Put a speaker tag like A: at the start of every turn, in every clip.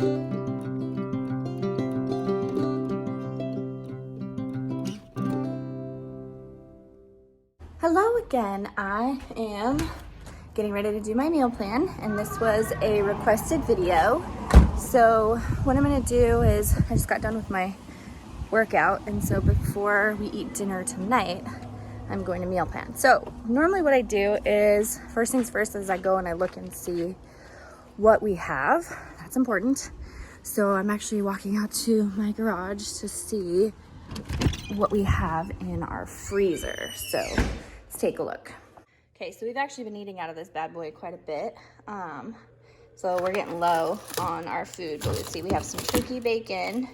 A: Hello again. I am getting ready to do my meal plan, and this was a requested video. So what I'm gonna do is, I just got done with my workout, and so before we eat dinner tonight, I'm going to meal plan. So normally what I do is, first things first, is I go and I look and see what we have. That's important. So I'm actually walking out to my garage to see what we have in our freezer. So let's take a look. Okay, so we've actually been eating out of this bad boy quite a bit. So we're getting low on our food, but let's see, we have some turkey bacon,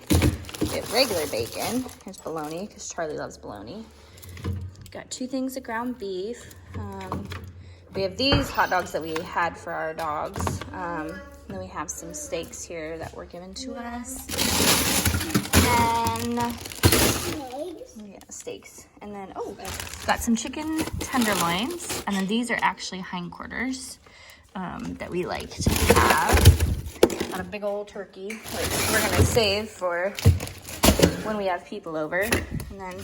A: we have regular bacon, here's bologna, because Charlie loves bologna. Got 2 things of ground beef. We have these hot dogs that we had for our dogs. Then we have some steaks here that were given to us. And yeah, steaks. And then, got some chicken tenderloins. And then these are actually hindquarters that we like to have. Got a big old turkey, which we're gonna save for when we have people over. And then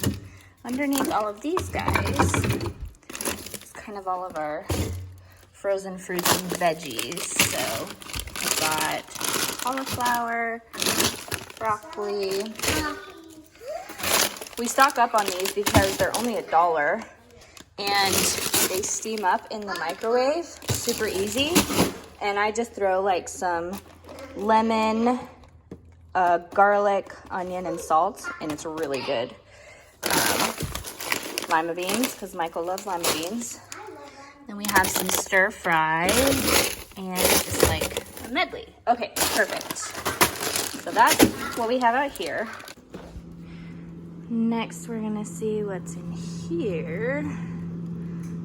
A: underneath all of these guys, it's kind of all of our frozen fruits and veggies. So we've got cauliflower, broccoli. We stock up on these because they're only $1 and they steam up in the microwave super easy. And I just throw like some lemon, garlic, onion, and salt, and it's really good. Lima beans, because Michael loves lima beans. Then we have some stir fry and just like a medley. Okay, perfect. So that's what we have out here. Next, we're gonna see what's in here.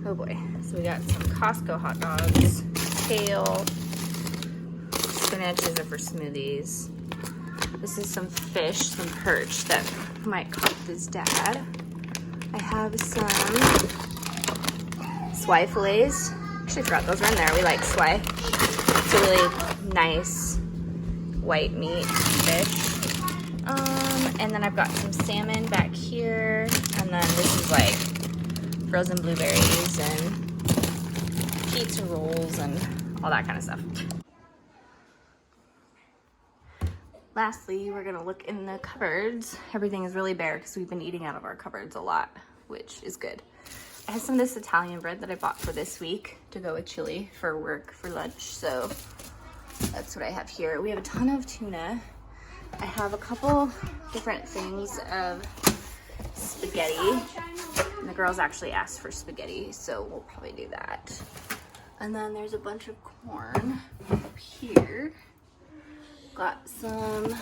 A: Oh boy. So we got some Costco hot dogs, kale, spinach, these are for smoothies. This is some fish, some perch that Mike caught with his dad. I have some swai fillets. Actually forgot those were in there. We like swai. It's a really nice white meat fish. And then I've got some salmon back here. And then this is like frozen blueberries and pizza rolls and all that kind of stuff. Lastly, we're gonna look in the cupboards. Everything is really bare because we've been eating out of our cupboards a lot, which is good. I have some of this Italian bread that I bought for this week to go with chili for work for lunch. So that's what I have here. We have a ton of tuna. I have a couple different things of spaghetti. And the girls actually asked for spaghetti, so we'll probably do that. And then there's a bunch of corn up here. Got some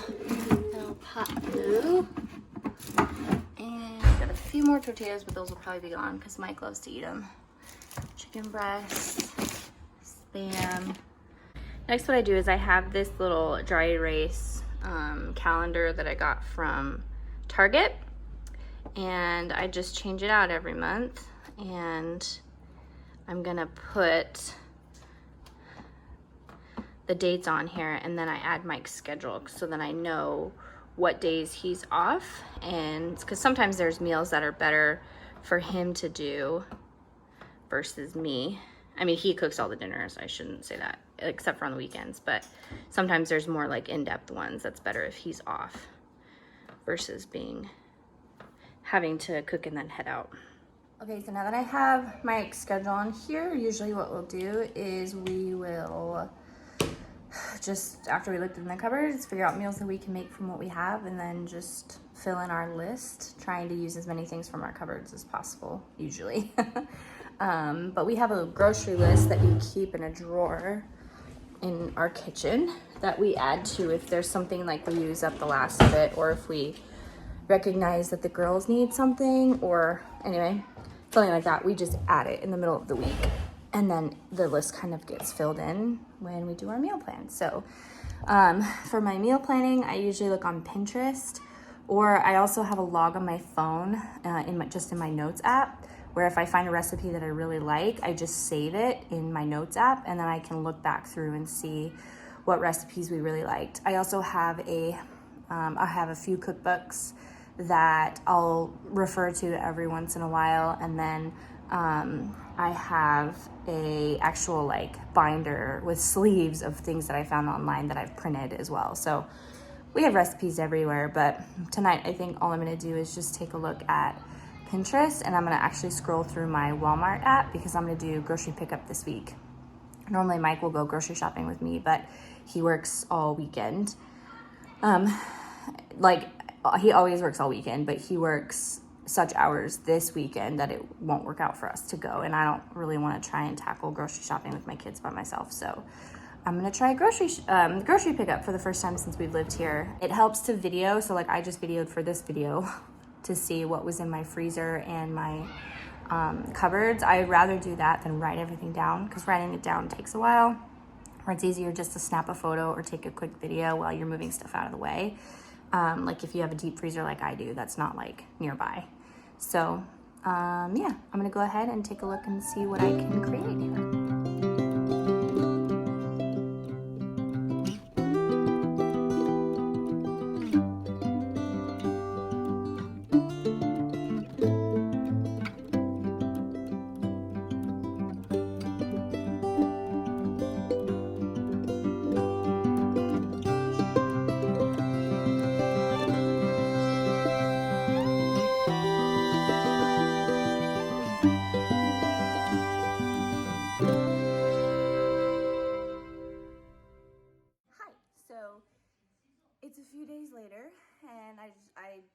A: El Pato. And got a few more tortillas, but those will probably be gone because Mike loves to eat them. Chicken breast, Spam. Next, what I do is I have this little dry erase calendar that I got from Target, and I just change it out every month. And I'm gonna put the dates on here, and then I add Mike's schedule so then I know what days he's off. And because sometimes there's meals that are better for him to do versus me. I mean, he cooks all the dinners, I shouldn't say that, except for on the weekends, but sometimes there's more like in-depth ones that's better if he's off versus having to cook and then head out. Okay, so now that I have Mike's schedule on here, usually what we'll do is we will just, after we looked in the cupboards, figure out meals that we can make from what we have, and then just fill in our list, trying to use as many things from our cupboards as possible, usually. But we have a grocery list that we keep in a drawer in our kitchen that we add to if there's something like we use up the last of it, or if we recognize that the girls need something, or anyway, something like that. We just add it in the middle of the week, and then the list kind of gets filled in when we do our meal plan. So for my meal planning, I usually look on Pinterest, or I also have a log on my phone just in my notes app, where if I find a recipe that I really like, I just save it in my notes app, and then I can look back through and see what recipes we really liked. I also have I have a few cookbooks that I'll refer to every once in a while, and then I have a actual like binder with sleeves of things that I found online that I've printed as well. So we have recipes everywhere, but tonight I think all I'm gonna do is just take a look at Pinterest, and I'm gonna actually scroll through my Walmart app because I'm gonna do grocery pickup this week. Normally Mike will go grocery shopping with me, but he works all weekend. Like he always works all weekend, but he works such hours this weekend that it won't work out for us to go. And I don't really want to try and tackle grocery shopping with my kids by myself. So I'm gonna try grocery pickup for the first time since we've lived here. It helps to video. So like I just videoed for this video to see what was in my freezer and my cupboards. I'd rather do that than write everything down, because writing it down takes a while, or it's easier just to snap a photo or take a quick video while you're moving stuff out of the way. Like if you have a deep freezer like I do, that's not like nearby. So yeah, I'm gonna go ahead and take a look and see what I can create here. It's a few days later, and I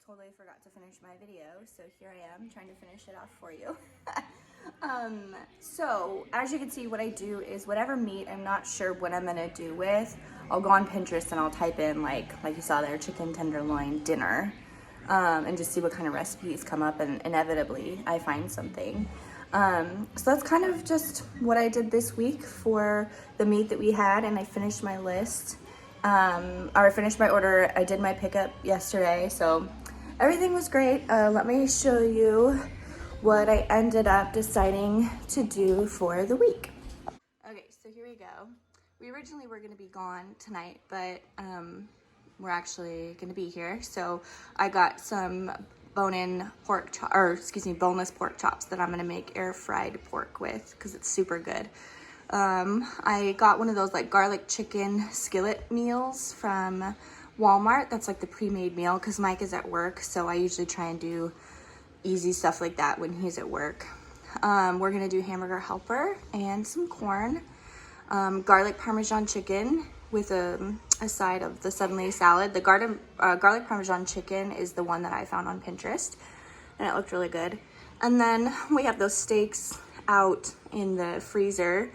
A: totally forgot to finish my video, so here I am trying to finish it off for you. So as you can see, what I do is whatever meat I'm not sure what I'm gonna do with, I'll go on Pinterest and I'll type in like you saw there, chicken tenderloin dinner, and just see what kind of recipes come up, and inevitably I find something. So that's kind of just what I did this week for the meat that we had, and I finished my list. I finished my order. I did my pickup yesterday, so everything was great. Let me show you what I ended up deciding to do for the week. Okay, so here we go. We originally were going to be gone tonight, but we're actually going to be here. So I got some boneless pork chops that I'm going to make air fried pork with because it's super good. I got one of those like garlic chicken skillet meals from Walmart. That's like the pre-made meal because Mike is at work, so I usually try and do easy stuff like that when he's at work. We're gonna do hamburger helper and some corn, garlic parmesan chicken with a side of the suddenly salad. The garlic parmesan chicken is the one that I found on Pinterest, and it looked really good. And then we have those steaks out in the freezer.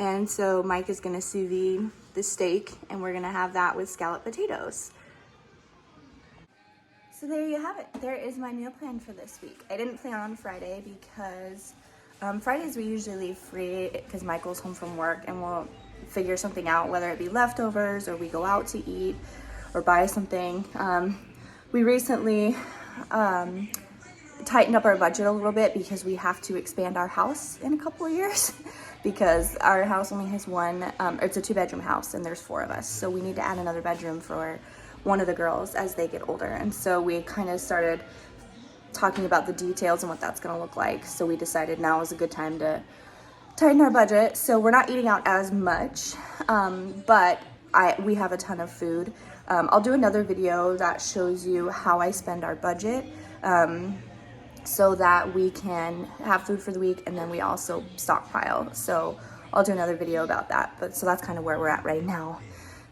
A: And so Mike is gonna sous vide the steak, and we're gonna have that with scalloped potatoes. So there you have it. There is my meal plan for this week. I didn't plan on Friday because Fridays we usually leave free because Michael's home from work, and we'll figure something out, whether it be leftovers or we go out to eat or buy something. We recently tightened up our budget a little bit because we have to expand our house in a couple of years because our house only has one, it's a 2-bedroom house and there's 4 of us. So we need to add another bedroom for one of the girls as they get older. And so we kind of started talking about the details and what that's gonna look like. So we decided now is a good time to tighten our budget. So we're not eating out as much, but we have a ton of food. I'll do another video that shows you how I spend our budget, so that we can have food for the week, and then we also stockpile. So I'll do another video about that. But so that's kind of where we're at right now.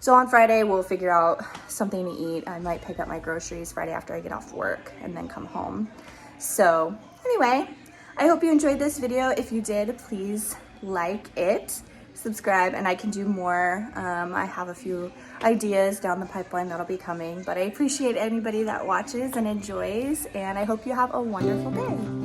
A: So on Friday, we'll figure out something to eat. I might pick up my groceries Friday after I get off work and then come home. So anyway, I hope you enjoyed this video. If you did, please like it, subscribe, and I can do more. I have a few ideas down the pipeline that'll be coming, but I appreciate anybody that watches and enjoys, and I hope you have a wonderful day.